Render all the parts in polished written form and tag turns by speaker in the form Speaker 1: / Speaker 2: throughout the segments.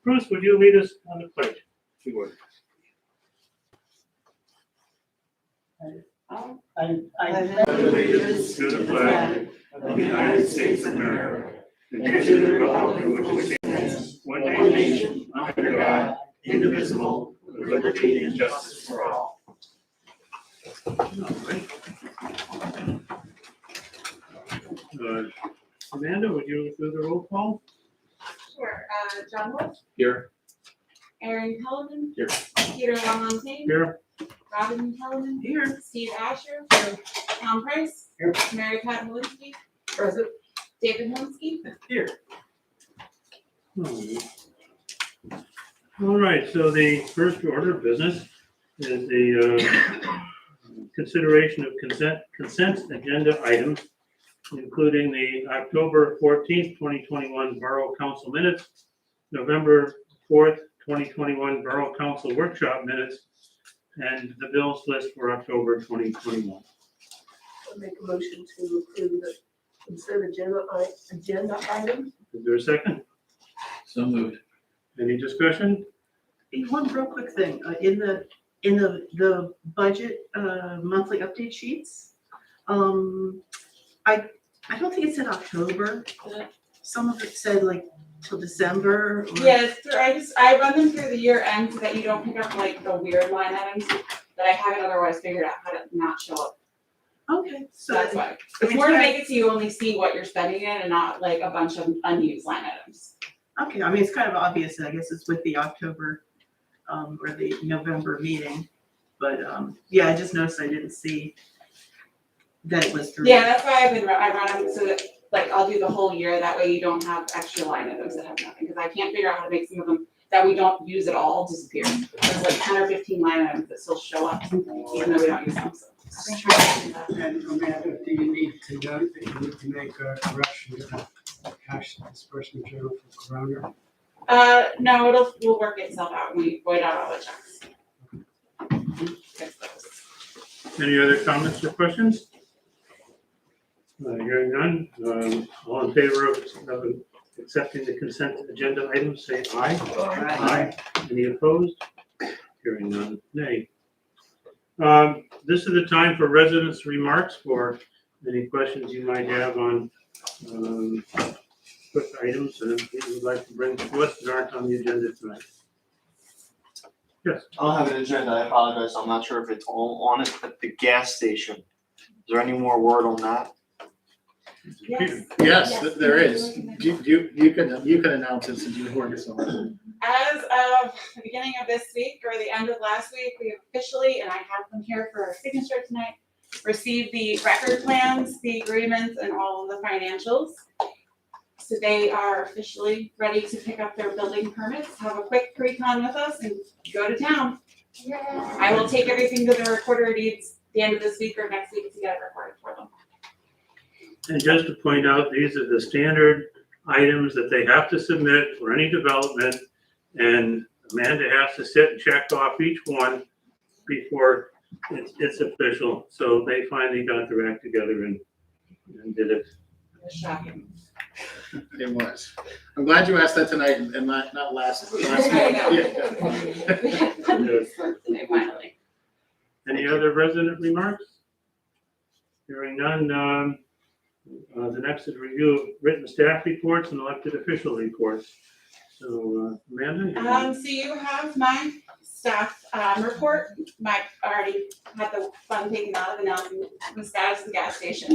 Speaker 1: Bruce, would you lead us on the pledge? If you would.
Speaker 2: I
Speaker 1: pledge allegiance to the flag of the United States of America and to the republic for which it stands, one nation, under God, indivisible, with liberty and justice for all. Amanda, would you do the roll call?
Speaker 3: Sure. John Wolf,
Speaker 1: Here.
Speaker 3: Aaron Kellerman.
Speaker 1: Here.
Speaker 3: Peter Lamontagne.
Speaker 1: Here.
Speaker 3: Robin Kellerman.
Speaker 2: Here.
Speaker 3: Steve Asher. Tom Price.
Speaker 2: Here.
Speaker 3: Mary Pat Malinsky.
Speaker 2: Present.
Speaker 3: David Malinsky.
Speaker 2: Here.
Speaker 1: All right, so the first order of business is the consideration of consent agenda items, including the October 14th, 2021 Borough Council minutes, November 4th, 2021 Borough Council workshop minutes, and the bills list for October 2021.
Speaker 2: I'll make a motion to approve the consent agenda items.
Speaker 1: Is there a second?
Speaker 4: So moved.
Speaker 1: Any discussion?
Speaker 5: One real quick thing, in the budget monthly update sheets, I don't think it said October. Some of it said like till December.
Speaker 3: Yes, I run them through the year end so that you don't pick up like the weird line items that I haven't otherwise figured out how to not show up.
Speaker 5: Okay,
Speaker 3: So that's why. It's more to make it so you only see what you're spending in and not like a bunch of unused line items.
Speaker 5: Okay, I mean, it's kind of obvious, I guess it's with the October or the November meeting, but yeah, I just noticed I didn't see that it was through.
Speaker 3: Yeah, that's why I run them so that, like, I'll do the whole year, that way you don't have extra line items that have nothing, because I can't figure out how to make some of them that we don't use at all disappear. There's like 10 or 15 line items that still show up, even though we don't use them, so.
Speaker 6: And Amanda, do you need to note that you need to make a correction to the cash disbursement journal for Corona?
Speaker 3: No, we'll work itself out when we void out all the checks.
Speaker 1: Any other comments or questions? Hearing none, all in favor of accepting the consent agenda items, say aye.
Speaker 5: Aye.
Speaker 1: Any opposed? Hearing none, nay. This is the time for residents' remarks for any questions you might have on quick items that you would like to bring to us that aren't on the agenda tonight. Yes.
Speaker 4: I don't have an agenda, I apologize, I'm not sure if it's all on it, but the gas station, is there any more word on that?
Speaker 3: Yes.
Speaker 7: Yes, there is. You can announce it since you've worked it so hard.
Speaker 3: As of the beginning of this week or the end of last week, we officially, and I have them here for signature tonight, received the record plans, the agreements, and all of the financials. So they are officially ready to pick up their building permits, have a quick pre-con with us, and go to town. I will take everything to the recorder of deeds the end of this week or next week to get it recorded for them.
Speaker 1: And just to point out, these are the standard items that they have to submit for any development. And Amanda has to sit and check off each one before it's official. So they finally got their act together and did it.
Speaker 3: It was shocking.
Speaker 7: It was. I'm glad you asked that tonight and not last week.
Speaker 3: I know.
Speaker 7: Yeah.
Speaker 3: Finally.
Speaker 1: Any other resident remarks? Hearing none, the next is review of written staff reports and elected official reports. So, Amanda?
Speaker 3: So you have my staff report. Mike already had the fun taken out of announcing the status of the gas station.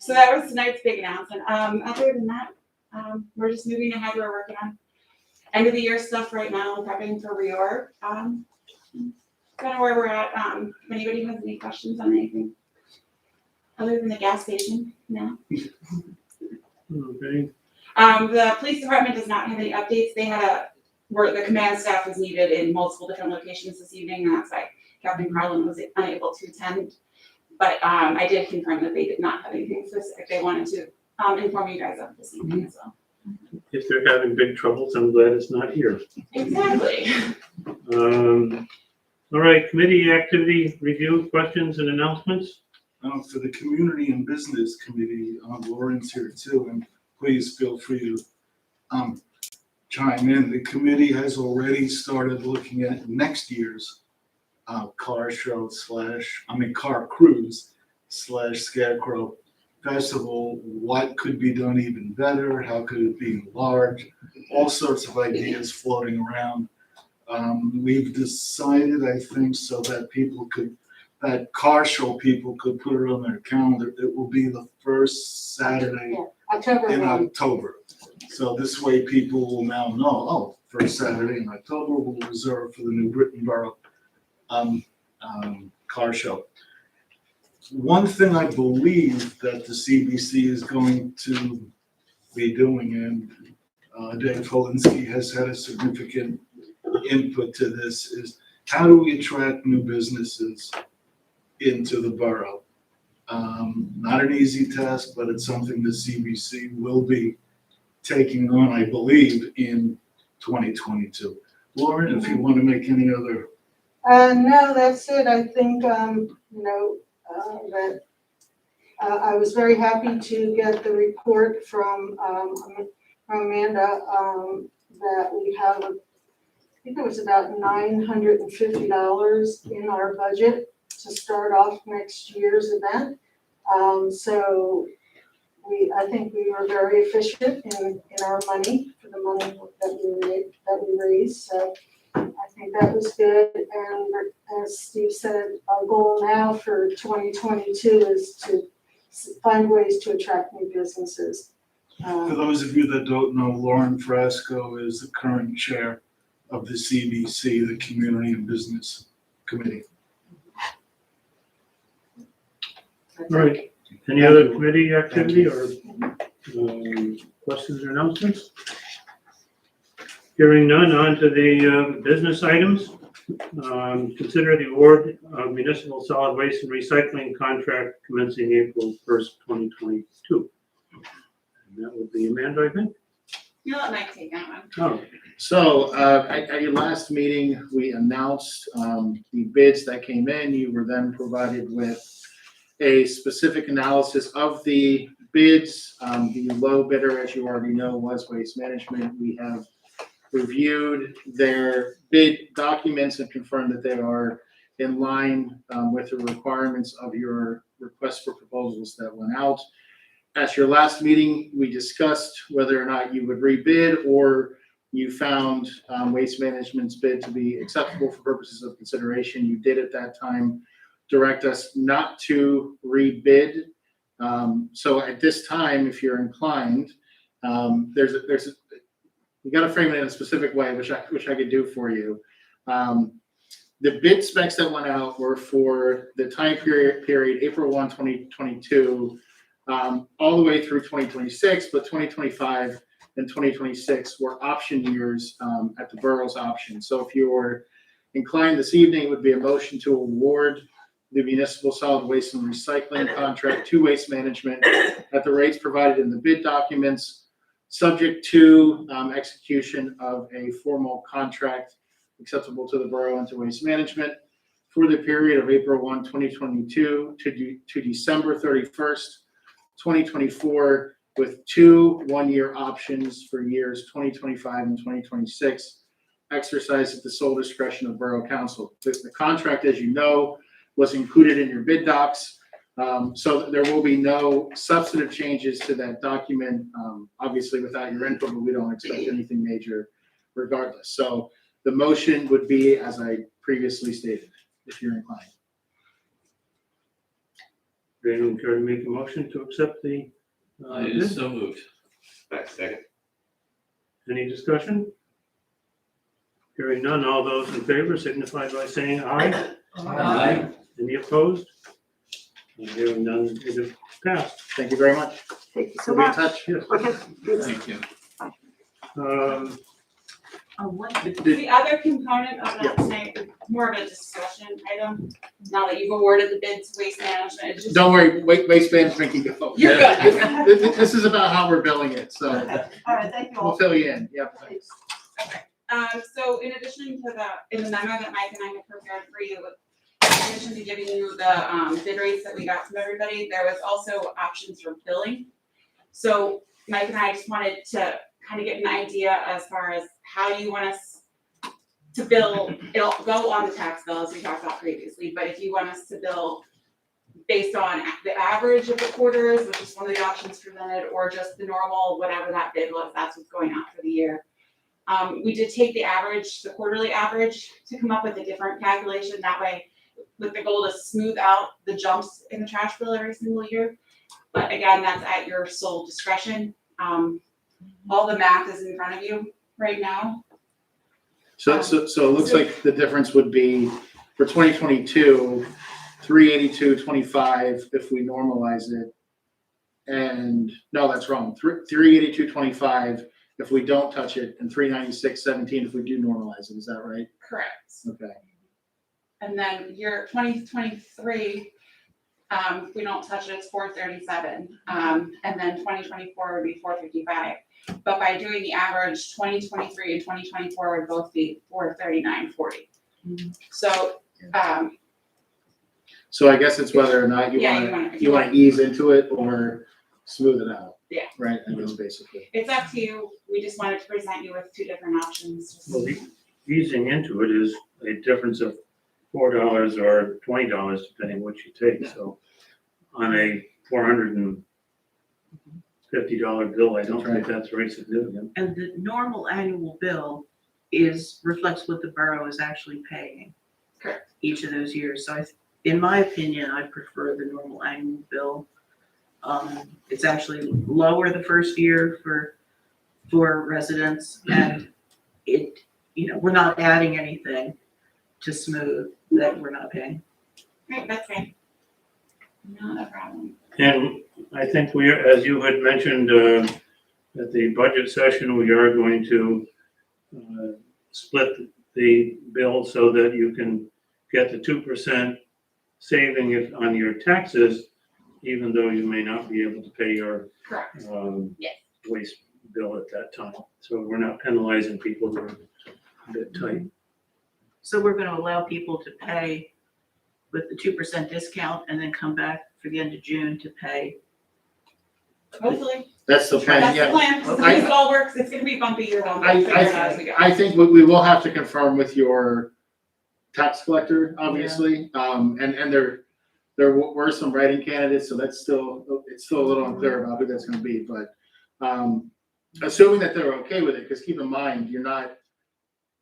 Speaker 3: So that was tonight's big announcement. Other than that, we're just moving ahead. We're working on end of the year stuff right now, prepping for reorg. Kind of where we're at. If anybody has any questions on anything other than the gas station, no.
Speaker 1: Okay.
Speaker 3: The police department does not have any updates. They had where the command staff was needed in multiple different locations this evening, and that's why Captain Carlin was unable to attend. But I did confirm that they did not have anything specific they wanted to inform you guys of this evening as well.
Speaker 1: If they're having big troubles, I'm glad it's not here.
Speaker 3: Exactly.
Speaker 1: All right, committee activity review, questions and announcements.
Speaker 8: For the Community and Business Committee, Lauren's here too, and please feel free to chime in. The committee has already started looking at next year's car show car cruise / Scarecrow Festival. What could be done even better? How could it be enlarged? All sorts of ideas floating around. We've decided, I think, so that car show people could put it on their calendar. It will be the first Saturday
Speaker 2: October
Speaker 8: in
Speaker 2: 1.
Speaker 8: October. So this way people will now know, first Saturday in October, we'll reserve for the New Britain Borough car show. One thing I believe that the CBC is going to be doing, and Dave Polinsky has had a significant input to this, is how do we attract new businesses into the borough? Not an easy task, but it's something the CBC will be taking on, I believe, in 2022. Lauren, if you want to make any other.
Speaker 9: No, that's it. I think, that I was very happy to get the report from Amanda, that we have, I think it was about $950 in our budget to start off next year's event. So I think we were very efficient in our money, for the money that we raised. So I think that was good. And as Steve said, our goal now for 2022 is to find ways to attract new businesses.
Speaker 8: For those of you that don't know, Lauren Frasco is the current chair of the CBC, the Community and Business Committee.
Speaker 1: All right, any other committee activity or questions or announcements? Hearing none, on to the business items. Consider the award of municipal solid waste and recycling contract commencing April 1st, 2022. And that would be Amanda, I think.
Speaker 3: You let Mike take that one.
Speaker 1: Oh,
Speaker 7: So, at your last meeting, we announced, the bids that came in. You were then provided with a specific analysis of the bids. The low bidder, as you already know, was Waste Management. We have reviewed their bid documents and confirmed that they are in line with the requirements of your request for proposals that went out. At your last meeting, we discussed whether or not you would rebid, or you found Waste Management's bid to be acceptable for purposes of consideration. You did at that time direct us not to rebid. So at this time, if you're inclined, you got to frame it in a specific way, which I could do for you. The bid specs that went out were for the time period April 1, 2022, all the way through 2026, but 2025 and 2026 were option years at the borough's option. So if you're inclined this evening, it would be a motion to award the municipal solid waste and recycling contract to Waste Management at the rates provided in the bid documents, subject to execution of a formal contract acceptable to the borough and to Waste Management for the period of April 1, 2022 to December 31st, 2024, with 2 one-year options for years 2025 and 2026, exercised at the sole discretion of Borough Council. The contract, as you know, was included in your bid docs. So there will be no substantive changes to that document, obviously without your input, but we don't expect anything major regardless. So the motion would be, as I previously stated, if you're inclined.
Speaker 1: anyone care to make a motion to accept the bid?
Speaker 10: So moved. Second.
Speaker 1: Any discussion? Hearing none, all those in favor signify by saying aye.
Speaker 10: Aye.
Speaker 1: Any opposed? Hearing none, it is passed.
Speaker 7: Thank you very much.
Speaker 2: Thank you so
Speaker 7: We'll be in
Speaker 2: much.
Speaker 7: touch.
Speaker 1: Yes.
Speaker 2: Okay.
Speaker 10: Thank you.
Speaker 3: The other component of that tonight, is more of a discussion item, now that you've awarded the bid to Waste Management, it's just.
Speaker 7: Don't worry, Waste Management can go.
Speaker 3: You're good.
Speaker 7: This is about how we're billing it, so
Speaker 2: All right, thank you
Speaker 7: we'll
Speaker 2: all.
Speaker 7: fill you in. Yep.
Speaker 3: Okay, so in addition to in the memo that Mike and I have prepared for you, in addition to giving you the bid rates that we got from everybody, there was also options for billing. So Mike and I just wanted to kind of get an idea as far as how you want us to bill. It'll go on the tax bill as we talked about previously, but if you want us to bill based on the average of the quarters, which is one of the options presented, or just the normal, whatever that bid was, that's what's going out for the year. We did take the average, the quarterly average, to come up with a different calculation, that way, with the goal to smooth out the jumps in the trash bill every single year. But again, that's at your sole discretion. All the math is in front of you right now.
Speaker 7: So it looks like the difference would be for 2022, 382.25 if we normalize it. And no, that's wrong. 382.25 if we don't touch it, and 396.17 if we do normalize it. Is that right?
Speaker 3: Correct.
Speaker 7: Okay.
Speaker 3: And then your 2023, if we don't touch it, it's 437. And then 2024 would be 455. But by doing the average, 2023 and 2024 would both be 439.40. So,
Speaker 7: So I guess it's whether or not
Speaker 3: Yeah,
Speaker 7: you want to ease into it or smooth it out.
Speaker 3: Yeah.
Speaker 7: Right, I guess basically.
Speaker 3: it's up to you. We just wanted to present you with two different options.
Speaker 1: Well, easing into it is a difference of $4 or $20, depending what you take, so on a $450 bill, I don't think that's very significant.
Speaker 5: And the normal annual bill reflects what the borough is actually paying.
Speaker 3: Correct.
Speaker 5: Each of those years, so in my opinion, I prefer the normal annual bill. It's actually lower the first year for residents, and we're not adding anything to smooth that we're not paying.
Speaker 3: Right, that's fine. Not a problem.
Speaker 1: And I think as you had mentioned, at the budget session, we are going to split the bill so that you can get the 2% saving on your taxes, even though you may not be able to pay your
Speaker 3: Correct. Yes.
Speaker 1: waste bill at that time. So we're not penalizing people who are a bit tight.
Speaker 5: So we're gonna allow people to pay with the 2% discount and then come back for the end of June to pay.
Speaker 3: Hopefully,
Speaker 7: That's the plan,
Speaker 3: that's the
Speaker 7: yeah.
Speaker 3: plan. As long as it all works, it's gonna be bumpy year long. We'll figure it out as we go.
Speaker 7: I think we will have to confirm with your tax collector, obviously. And there were some writing candidates, so it's still a little unclear about who that's gonna be, but assuming that they're okay with it, because keep in mind, you're not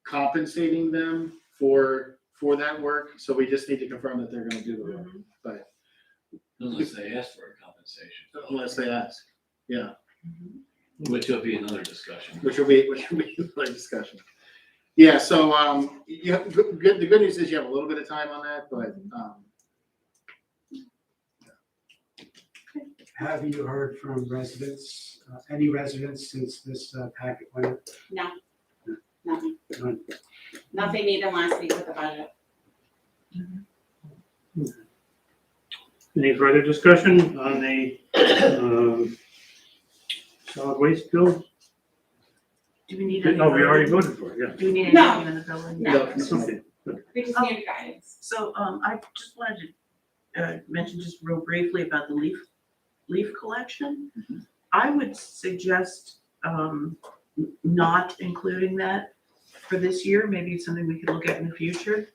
Speaker 7: compensating them for that work, so we just need to confirm that they're gonna do the work, but
Speaker 10: Unless they ask for a compensation,
Speaker 7: unless they ask, yeah,
Speaker 10: which will be another discussion.
Speaker 7: which will be a discussion. Yeah, so, the good news is you have a little bit of time on that, but,
Speaker 6: Have you heard from residents, any residents since this packet went out?
Speaker 3: No. Nothing.
Speaker 6: None.
Speaker 3: Nothing even last week with the budget.
Speaker 1: Any further discussion on the solid waste bill?
Speaker 5: Do we need any?
Speaker 1: No, we already voted for it, yeah.
Speaker 5: Do we need
Speaker 3: No.
Speaker 5: anything in the building?
Speaker 3: No.
Speaker 1: Okay.
Speaker 3: We just need guidance.
Speaker 5: So, I just wanted to mention just real briefly about the leaf collection. I would suggest not including that for this year. Maybe it's something we could look at in the future.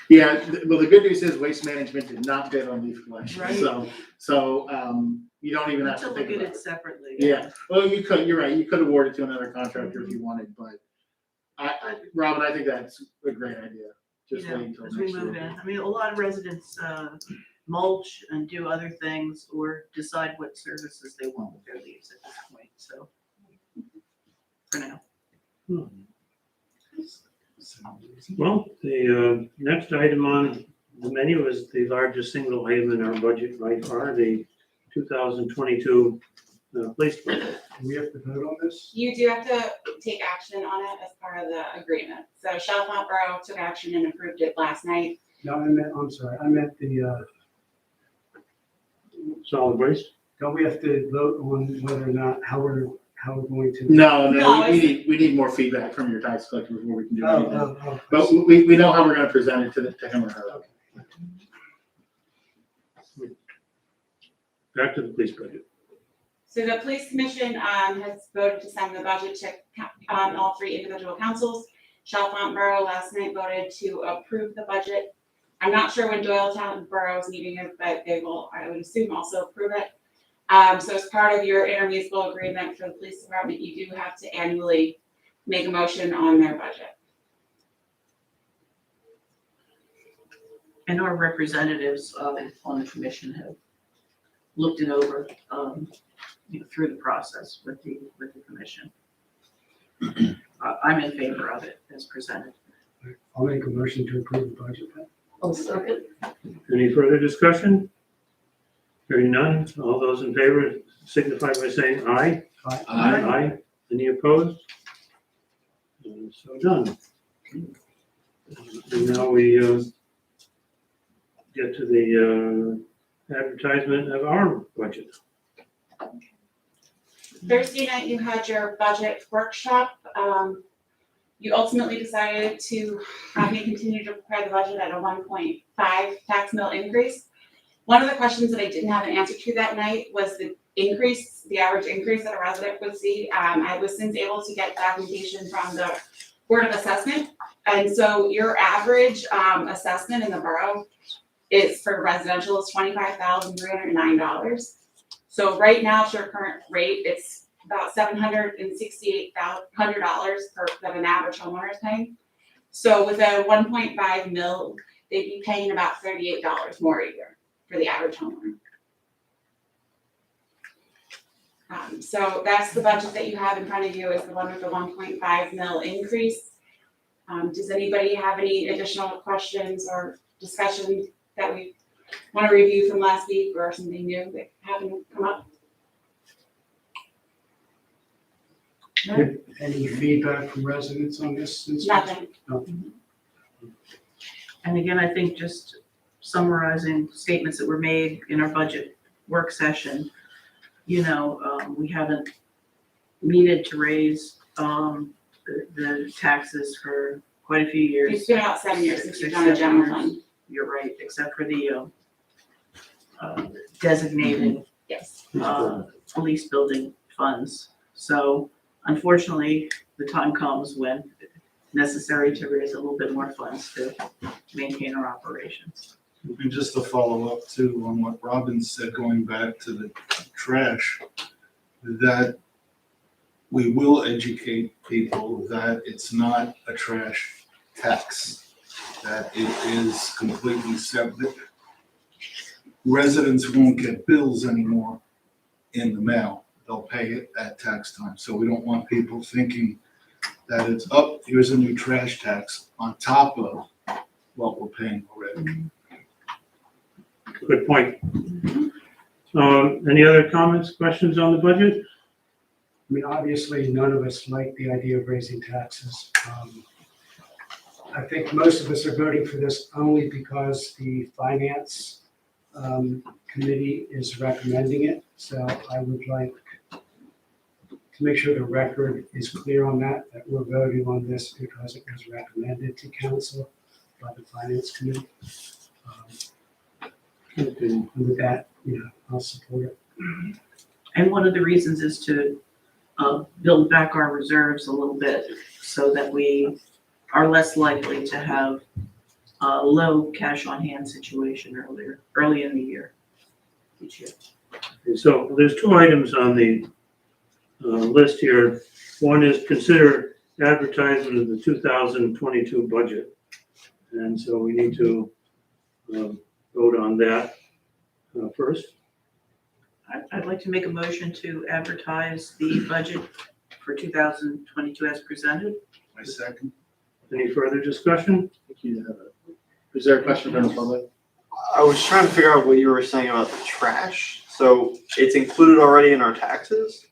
Speaker 7: yeah, well, the good news is Waste Management did not bid on leaf collection,
Speaker 5: Right.
Speaker 7: so, you don't even have
Speaker 5: To
Speaker 7: to
Speaker 5: look
Speaker 7: think
Speaker 5: at
Speaker 7: about
Speaker 5: it
Speaker 7: it.
Speaker 5: separately.
Speaker 7: Yeah, well, you're right, you could award it to another contractor if you wanted, but Robin, I think that's a great idea, just wait until
Speaker 5: As
Speaker 7: next
Speaker 5: we move in,
Speaker 7: year.
Speaker 5: I mean, a lot of residents mulch and do other things or decide what services they want with their leaves at this point, so. For now.
Speaker 1: Well, the next item on the menu is the largest single item in our budget by far, the 2022 police budget.
Speaker 6: Do we have to vote on this?
Speaker 3: You do have to take action on it as part of the agreement. So Chalfont Borough took action and approved it last night.
Speaker 6: No, I'm sorry, I meant
Speaker 1: Solid waste?
Speaker 6: don't we have to vote on whether or not, how we're going to?
Speaker 7: No,
Speaker 3: No,
Speaker 7: we need more feedback from your tax collector before we can do anything.
Speaker 6: Oh.
Speaker 7: But we know how we're gonna present it to him or her.
Speaker 1: Back to the police budget.
Speaker 3: So the police commission, has voted to send the budget to, all three individual councils. Chalfont Borough last night voted to approve the budget. I'm not sure when Doylestown Borough's meeting is, but they will, I would assume, also approve it. So as part of your intermunicipal agreement for the police department, you do have to annually make a motion on their budget.
Speaker 5: And our representatives on the commission have looked it over, through the process with the commission. I'm in favor of it as presented.
Speaker 6: I'll make a motion to approve the budget.
Speaker 2: I'll second.
Speaker 1: Any further discussion? Hearing none, all those in favor signify by saying aye.
Speaker 6: Aye.
Speaker 1: Aye. Any opposed? And so done. And now we get to the advertisement of our budget.
Speaker 3: Thursday night, you had your budget workshop. You ultimately decided to have me continue to prepare the budget at a 1.5 tax mill increase. One of the questions that I didn't have an answer to that night was the increase, the average increase that a resident would see. I was since able to get documentation from the Board of Assessment. And so your average assessment in the borough is for residential is $25,309. So right now, at your current rate, it's about $768,100 that an average homeowner is paying. So with a 1.5 mil, they'd be paying about $38 more a year for the average homeowner. So that's the budget that you have in front of you, is the one with the 1.5 mil increase. Does anybody have any additional questions or discussion that we want to review from last week, or something new that happened come up? No?
Speaker 6: Any feedback from residents on this? since-
Speaker 3: Nothing.
Speaker 6: No.
Speaker 5: And again, I think just summarizing statements that were made in our budget work session, we haven't needed to raise the taxes for quite a few years.
Speaker 3: It's been about 7 years since you've done a general fund.
Speaker 5: You're right, except for the designated
Speaker 3: Yes.
Speaker 5: police building funds. So unfortunately, the time comes when necessary to raise a little bit more funds to maintain our operations.
Speaker 8: And just to follow up too on what Robin said, going back to the trash, that we will educate people that it's not a trash tax, that it is completely separate. Residents won't get bills anymore in the mail. They'll pay it at tax time. So we don't want people thinking that it's, oh, here's a new trash tax on top of what we're paying already.
Speaker 1: Good point. Any other comments, questions on the budget?
Speaker 6: I mean, obviously, none of us like the idea of raising taxes. I think most of us are voting for this only because the finance committee is recommending it. So I would like to make sure the record is clear on that we're voting on this because it was recommended to council by the finance committee. And with that, I'll support it.
Speaker 5: And one of the reasons is to build back our reserves a little bit so that we are less likely to have a low cash on hand situation early in the year, each year.
Speaker 1: Okay, so there's two items on the list here. One is consider advertisement of the 2022 budget. And so we need to vote on that first.
Speaker 5: I'd like to make a motion to advertise the budget for 2022 as presented.
Speaker 8: My second.
Speaker 1: Any further discussion?
Speaker 7: Is there a question from the public?
Speaker 4: I was trying to figure out what you were saying about the trash. So it's included already in our taxes?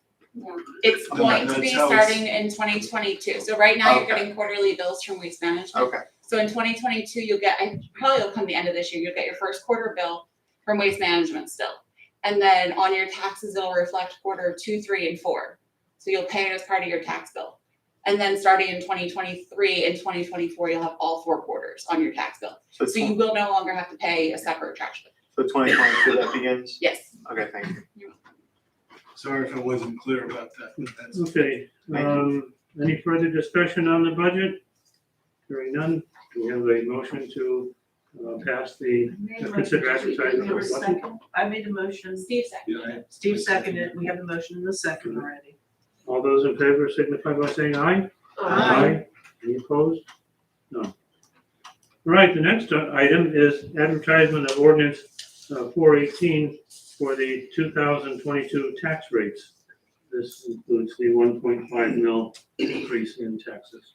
Speaker 3: It's
Speaker 8: No,
Speaker 3: going to
Speaker 8: that's
Speaker 3: be
Speaker 8: how it's-
Speaker 3: starting in 2022. So right now you're
Speaker 4: Okay.
Speaker 3: getting quarterly bills from Waste Management.
Speaker 4: Okay.
Speaker 3: So in 2022, you'll get, and probably will come the end of this year, you'll get your first quarter bill from Waste Management still. And then on your taxes, it'll reflect quarter 2, 3, and 4. So you'll pay it as part of your tax bill. And then starting in 2023 and 2024, you'll have all 4 quarters on your tax bill.
Speaker 4: So
Speaker 3: So you will no longer have to pay a separate trash bill.
Speaker 4: So 2022 that begins?
Speaker 3: Yes.
Speaker 4: Okay, thank you.
Speaker 8: Sorry if I wasn't clear about that, but that's.
Speaker 1: Okay, any further discussion on the budget? Hearing none, do we have a motion to pass the, consider advertising for the budget?
Speaker 5: I made a motion,
Speaker 3: Steve seconded.
Speaker 8: Yeah,
Speaker 5: Steve seconded, we have a motion in the second already.
Speaker 1: All those in favor signify by saying aye.
Speaker 5: Aye.
Speaker 1: Any opposed? No. All right, the next item is advertisement of ordinance 418 for the 2022 tax rates. This includes the 1.5 mil increase in taxes.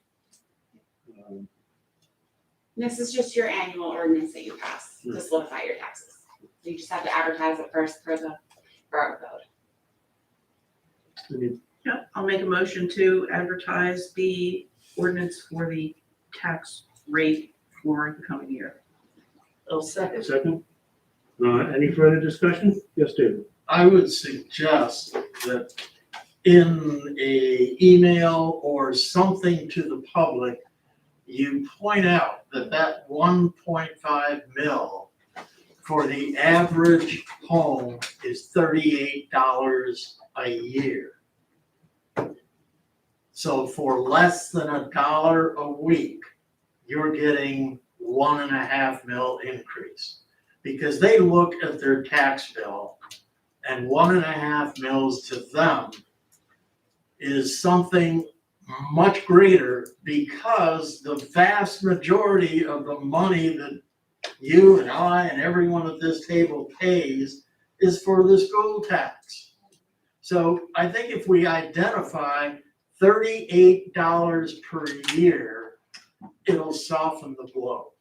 Speaker 3: This is just your annual ordinance that you pass to solidify your taxes. You just have to advertise it first for the borough code.
Speaker 1: Any-
Speaker 5: Yeah, I'll make a motion to advertise the ordinance for the tax rate for the coming year.
Speaker 2: I'll second.
Speaker 1: Second? Any further discussion? Yes, David?
Speaker 11: I would suggest that in a email or something to the public, you point out that 1.5 mil for the average home is $38 a year. So for less than $1 a week, you're getting 1.5 mil increase. Because they look at their tax bill and 1.5 mils to them is something much greater because the vast majority of the money that you and I and everyone at this table pays is for the school tax. So I think if we identify $38 per year, it'll soften the blow.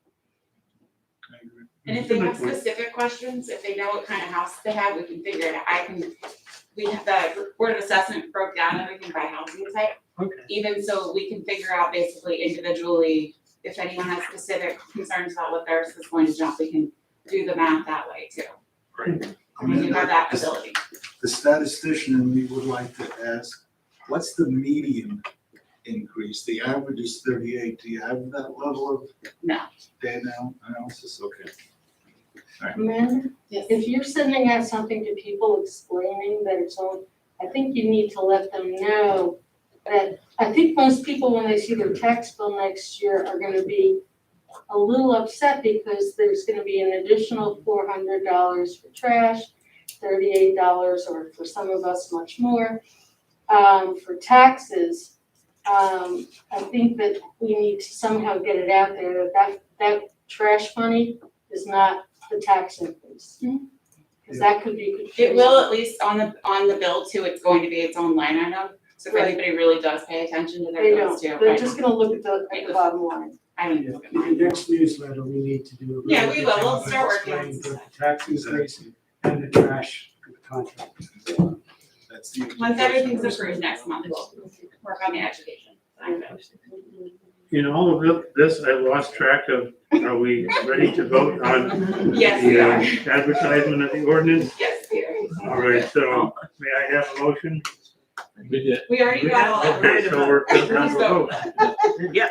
Speaker 3: And if they have specific questions, if they know what kind of house they have, we can figure it out. We have the Board of Assessment broke down everything by housing type.
Speaker 11: Okay.
Speaker 3: Even so we can figure out basically individually, if anyone has specific concerns about what theirs is going to jump, we can do the math that way too.
Speaker 8: Right. I
Speaker 3: We
Speaker 8: mean,
Speaker 3: do have that ability.
Speaker 8: the statistician in me would like to ask, what's the median increase? The average is 38. Do you have that level of
Speaker 3: No.
Speaker 8: data analysis? Okay.
Speaker 9: Amanda,
Speaker 3: Yes.
Speaker 9: if you're sending out something to people explaining that it's on, I think you need to let them know that, I think most people, when they see their tax bill next year, are gonna be a little upset because there's gonna be an additional $400 for trash, $38, or for some of us, much more, for taxes. I think that we need to somehow get it out there that trash money is not the tax increase. Because that could be confusing.
Speaker 3: It will, at least on the bill too, it's going to be its own line item. So if
Speaker 9: Right.
Speaker 3: anybody really does pay attention to their
Speaker 9: They
Speaker 3: bills
Speaker 9: don't,
Speaker 3: too.
Speaker 9: they're just gonna look at the bottom line.
Speaker 3: I don't
Speaker 6: Yeah,
Speaker 3: look at
Speaker 6: in
Speaker 3: mine.
Speaker 6: the next newsletter, we need to do a really
Speaker 3: Yeah, we
Speaker 6: good
Speaker 3: will.
Speaker 6: job
Speaker 3: We'll
Speaker 6: of
Speaker 3: start working on
Speaker 6: explaining
Speaker 3: some
Speaker 6: both the tax increase and the trash contract.
Speaker 8: That's the.
Speaker 3: Once everything's approved next month, we'll work on the education.
Speaker 1: In all of this, I lost track of, are we ready to vote on
Speaker 3: Yes, we
Speaker 1: the
Speaker 3: are.
Speaker 1: advertisement of the ordinance?
Speaker 3: Yes, we are.
Speaker 1: All right, so may I have a motion?
Speaker 10: We did.
Speaker 3: We already got all that.
Speaker 1: Okay, so we're down to a vote.
Speaker 5: Yeah.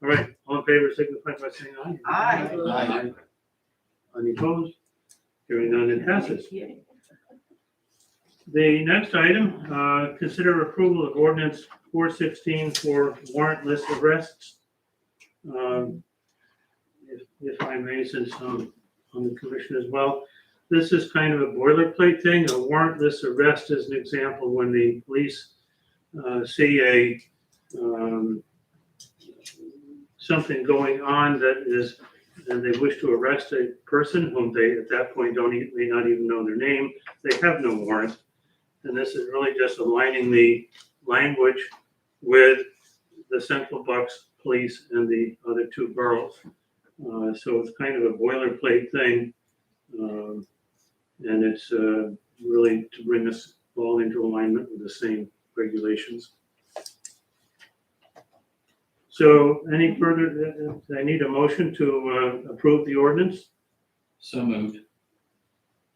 Speaker 1: All right, all in favor, signify by saying aye.
Speaker 5: Aye.
Speaker 10: Aye.
Speaker 1: Any opposed? Hearing none, it passes. The next item, consider approval of ordinance 416 for warrantless arrests. If I may, since I'm on the commission as well, this is kind of a boilerplate thing. A warrantless arrest is an example when the police see something going on that is, and they wish to arrest a person whom they at that point may not even know their name. They have no warrant. And this is really just aligning the language with the Central Bucks Police and the other two boroughs. So it's kind of a boilerplate thing. And it's really to bring us all into alignment with the same regulations. So any further, I need a motion to approve the ordinance?
Speaker 10: So moved.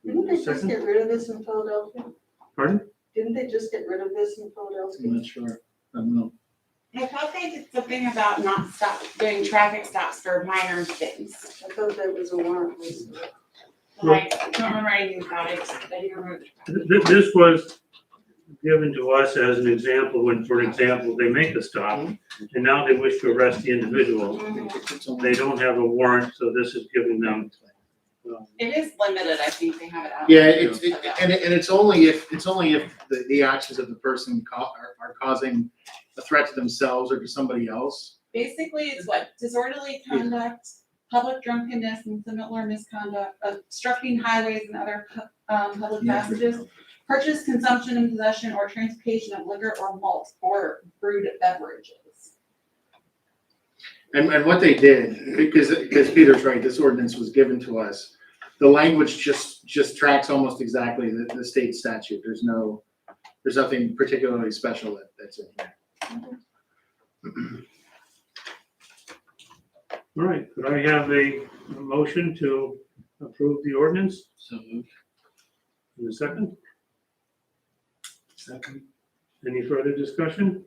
Speaker 9: Didn't they just
Speaker 1: Second?
Speaker 9: get rid of this in Philadelphia?
Speaker 1: Pardon?
Speaker 9: Didn't they just get rid of this in
Speaker 7: I'm
Speaker 9: Philadelphia?
Speaker 7: not sure. I don't know.
Speaker 3: I thought they did something about not doing traffic stops for minor things.
Speaker 9: I thought that was a warrant list.
Speaker 3: But I don't remember anything about it, except that he removed.
Speaker 1: This was given to us as an example, when, for example, they make a stop, and now they wish to arrest the individual. They don't have a warrant, so this is giving them.
Speaker 3: It is limited, I think they have it out.
Speaker 7: Yeah, and it's only if the actions of the person are causing a threat to themselves or to somebody else.
Speaker 3: Basically, it's what disorderly conduct, public drunkenness and similar misconduct, obstructing highways and other public passages, purchase, consumption, and possession or transportation of liquor or malt or brewed beverages.
Speaker 7: And what they did, because Peter's right, this ordinance was given to us. The language just tracks almost exactly the state statute. There's nothing particularly special that's in here.
Speaker 1: All right, could I have a motion to approve the ordinance?
Speaker 10: So moved.
Speaker 1: In a second,
Speaker 8: Second.
Speaker 1: any further discussion?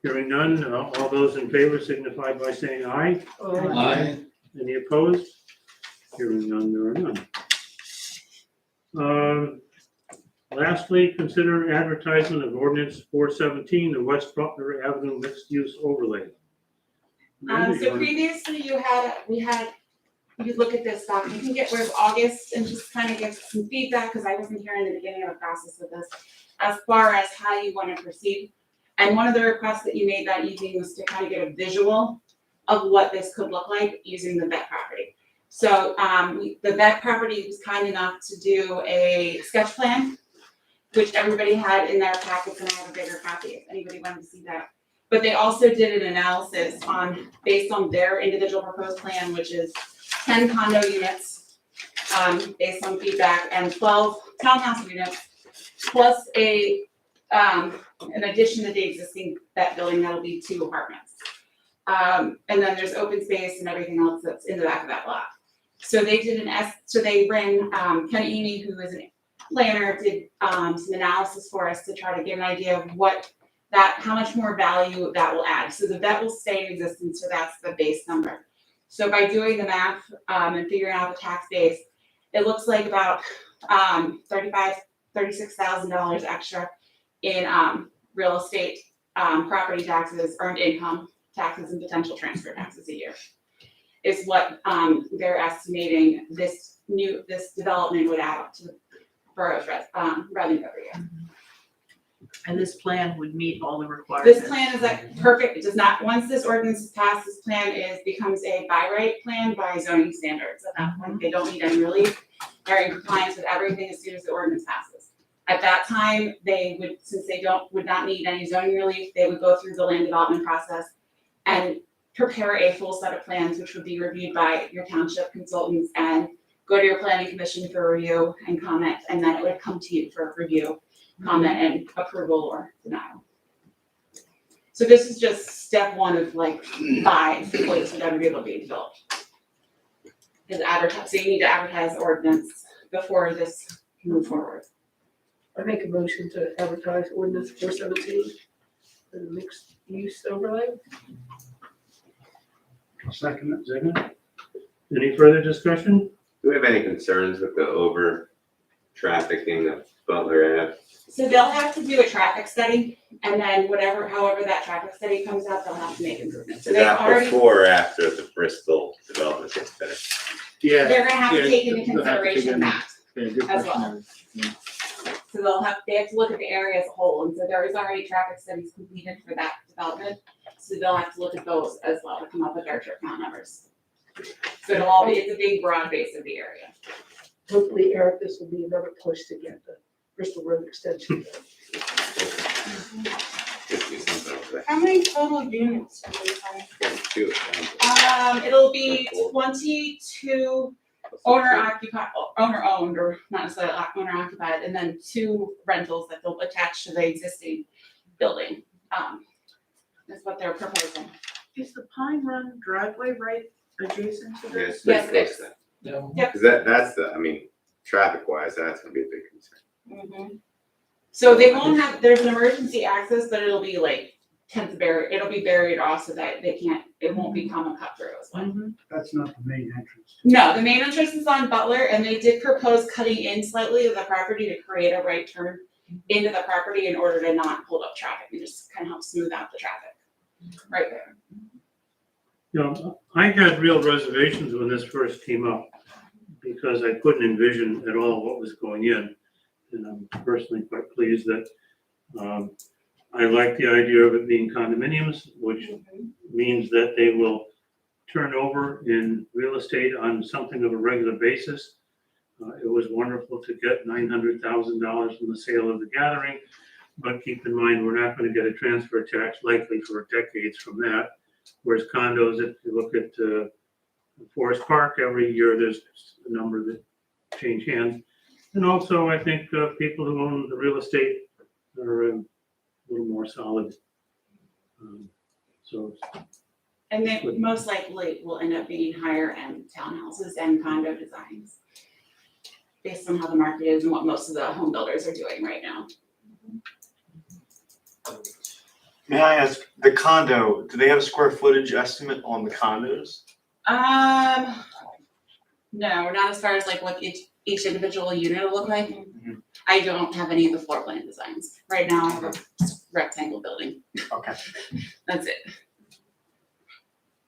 Speaker 1: Hearing none, all those in favor signify by saying aye.
Speaker 10: Aye.
Speaker 1: Any opposed? Hearing none, there are none. Lastly, consider advertisement of ordinance 417, the West Butler Avenue mixed-use overlay. Amanda, you
Speaker 3: So
Speaker 1: wanna-
Speaker 3: previously you look at this stuff, you can get rid of August and just kind of give some feedback, because I wasn't here in the beginning of the process of this, as far as how you want to proceed. And one of the requests that you made that evening was to kind of get a visual of what this could look like using the vet property. So, the vet property was kind enough to do a sketch plan, which everybody had in their packets, and I have a bigger copy if anybody wanted to see that. But they also did an analysis based on their individual proposed plan, which is 10 condo units, based on feedback, and 12 townhouse units, plus an addition to the existing vet building, that'll be 2 apartments. And then there's open space and everything else that's in the back of that lot. So they did they ran, Ken Amy, who is a planner, did some analysis for us to try to get an idea of how much more value that will add. So the vet will stay in existence, so that's the base number. So by doing the math and figuring out the tax base, it looks like about $36,000 extra in real estate, property taxes, earned income taxes, and potential transfer taxes a year is what they're estimating this development would add up to the borough's revenue every year.
Speaker 5: And this plan would meet all the requirements.
Speaker 3: This plan is like perfect. It does not, once this ordinance is passed, this plan becomes a by right plan by zoning standards. At that point, they don't need any relief. They're in compliance with everything as soon as the ordinance passes. At that time, they would, since they would not need any zoning relief, they would go through the land development process and prepare a full set of plans, which would be reviewed by your township consultants and go to your planning commission for review and comment, and then it would come to you for review, comment, and approval or denial. So this is just step 1 of like 5 places that are able to be developed. Is advertise, so you need to advertise the ordinance before this can move forward.
Speaker 2: I make a motion to advertise ordinance 417 for the mixed use overlay.
Speaker 6: Second it.
Speaker 1: Second. Any further discussion?
Speaker 12: Do we have any concerns with the over trafficking of Butler Ave?
Speaker 3: So they'll have to do a traffic study, and then however that traffic study comes out, they'll have to make improvements. So
Speaker 12: Is
Speaker 3: they've
Speaker 12: that
Speaker 3: already,
Speaker 12: before or after the Bristol development gets finished?
Speaker 7: Yeah.
Speaker 3: they're gonna have to
Speaker 7: yeah,
Speaker 3: take into
Speaker 7: they'll have to take
Speaker 3: consideration
Speaker 7: in-
Speaker 3: that.
Speaker 7: Yeah, good
Speaker 3: as
Speaker 7: question.
Speaker 3: So they have to look at the area as a whole, and so there is already traffic studies completed for that development. So they'll have to look at those as well to come up with their trip count numbers. So it's a big broad base of the area.
Speaker 2: Hopefully, Eric, this will be another push to get the Bristol Road extension done.
Speaker 12: Just do something over there.
Speaker 3: How many total units are they planning?
Speaker 12: 42.
Speaker 3: It'll be 22 owner owned, or not necessarily owner occupied, and then 2 rentals that they'll attach to the existing building. That's what they're proposing.
Speaker 5: Is the Pine Run driveway right adjacent to
Speaker 12: Yeah,
Speaker 5: this?
Speaker 12: it's pretty
Speaker 3: Yes, it
Speaker 12: close
Speaker 3: is.
Speaker 12: to that.
Speaker 10: Yeah.
Speaker 12: Cause that's traffic wise, that's gonna be a big concern.
Speaker 3: So they won't have, there's an emergency access, but it'll be like it'll be buried off so that it won't become a cut through as well.
Speaker 6: That's not the main entrance.
Speaker 3: No, the main entrance is on Butler, and they did propose cutting in slightly of the property to create a right turn into the property in order to not hold up traffic and just kind of help smooth out the traffic right there.
Speaker 1: You know, I had real reservations when this first came up because I couldn't envision at all what was going in. And I'm personally quite pleased that, I like the idea of it being condominiums, which means that they will turn over in real estate on something of a regular basis. It was wonderful to get $900,000 from the sale of the Gathering, but keep in mind, we're not going to get a transfer tax likely for decades from that. Whereas condos, if you look at Forest Park, every year there's a number that change hands. And also, I think people who own the real estate are a little more solid. So
Speaker 3: And they most likely will end up being higher end townhouses and condo designs based on how the market is and what most of the home builders are doing right now.
Speaker 4: May I ask, the condo, do they have a square footage estimate on the condos?
Speaker 3: No, not as far as like what each individual unit will look like.
Speaker 4: Mhm.
Speaker 3: I don't have any of the floor plan designs. Right now I have a rectangle building.
Speaker 4: Okay.
Speaker 3: That's it.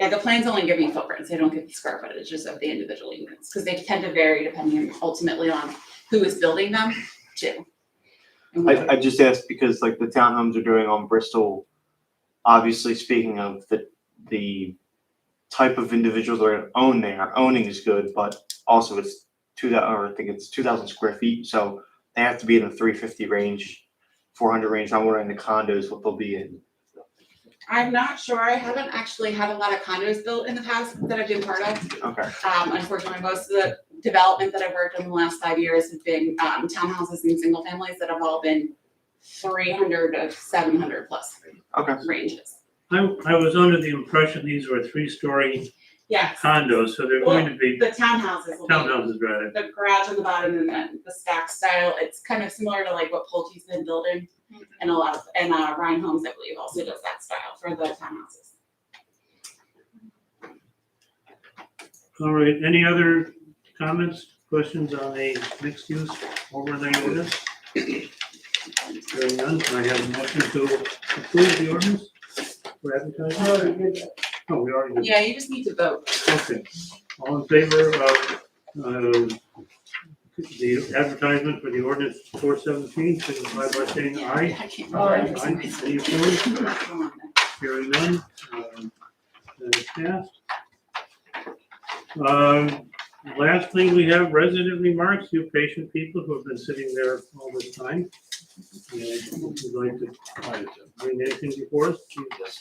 Speaker 3: Yeah, the plans only give me footprints. They don't give the square footages of the individual units because they tend to vary depending ultimately on who is building them too. And what-
Speaker 4: I just asked because like the townhomes are doing on Bristol, obviously speaking of the type of individuals that are own there, owning is good, but also it's 2,000 square feet, so they have to be in the 350 range, 400 range. I'm wondering the condos, what they'll be in.
Speaker 3: I'm not sure. I haven't actually had a lot of condos built in the past that I've been part of.
Speaker 4: Okay.
Speaker 3: Unfortunately, most of the development that I've worked in the last 5 years have been townhouses and single families that have all been 300 to 700 plus
Speaker 4: Okay.
Speaker 3: ranges.
Speaker 1: I was under the impression these were 3-story
Speaker 3: Yes,
Speaker 1: condos, so they're going to be
Speaker 3: the townhouses will be
Speaker 1: townhouses rather.
Speaker 3: the garage on the bottom and then the stack style. It's kind of similar to like what Pulte's been building and a lot of, and Ryan Homes, I believe, also does that style for the townhouses.
Speaker 1: All right, any other comments, questions on a mixed use overlay ordinance? Hearing none, can I have a motion to approve the ordinance for advertising? Oh, we already did.
Speaker 3: Yeah, you just need to vote.
Speaker 1: Okay, all in favor of, the advertisement for the ordinance 417, signify by saying aye.
Speaker 3: I can't
Speaker 1: Aye.
Speaker 3: remember.
Speaker 1: Any opposed? Hearing none, that is passed. Lastly, we have resident remarks, you patient people who have been sitting there all this time. And if you'd like to bring anything before us, please.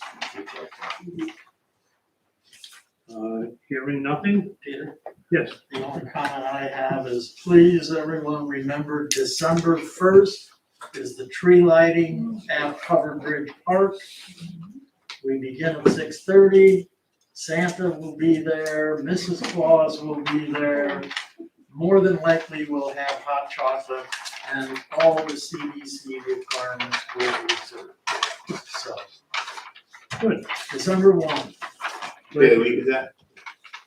Speaker 1: Hearing nothing?
Speaker 11: Peter,
Speaker 1: Yes.
Speaker 11: the only comment I have is please, everyone, remember December 1st is the tree lighting at Covered Bridge Park. We begin at 6:30. Santa will be there, Mrs. Claus will be there. More than likely, we'll have hot chocolate and all the CDC requirements will be observed. So,
Speaker 1: Good.
Speaker 11: December 1,
Speaker 12: What day of the week is that?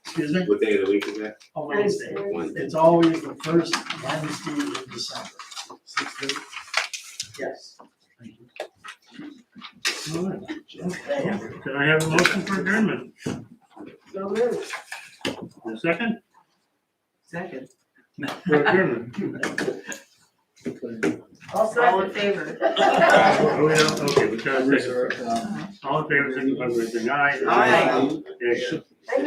Speaker 11: excuse me,
Speaker 12: What day of the week is that?
Speaker 11: a Wednesday.
Speaker 12: Wednesday.
Speaker 11: It's always the first Wednesday in December. 6:30? Yes. Thank you.
Speaker 1: All right.
Speaker 11: Okay.
Speaker 1: Can I have a motion for adjournment?
Speaker 2: So moved.
Speaker 1: A second?
Speaker 5: Second.
Speaker 1: For adjournment.
Speaker 5: All in favor?
Speaker 1: Oh, yeah, okay, we gotta take a, all in favor, signify by saying aye.
Speaker 5: Aye.
Speaker 1: Okay.
Speaker 2: Thank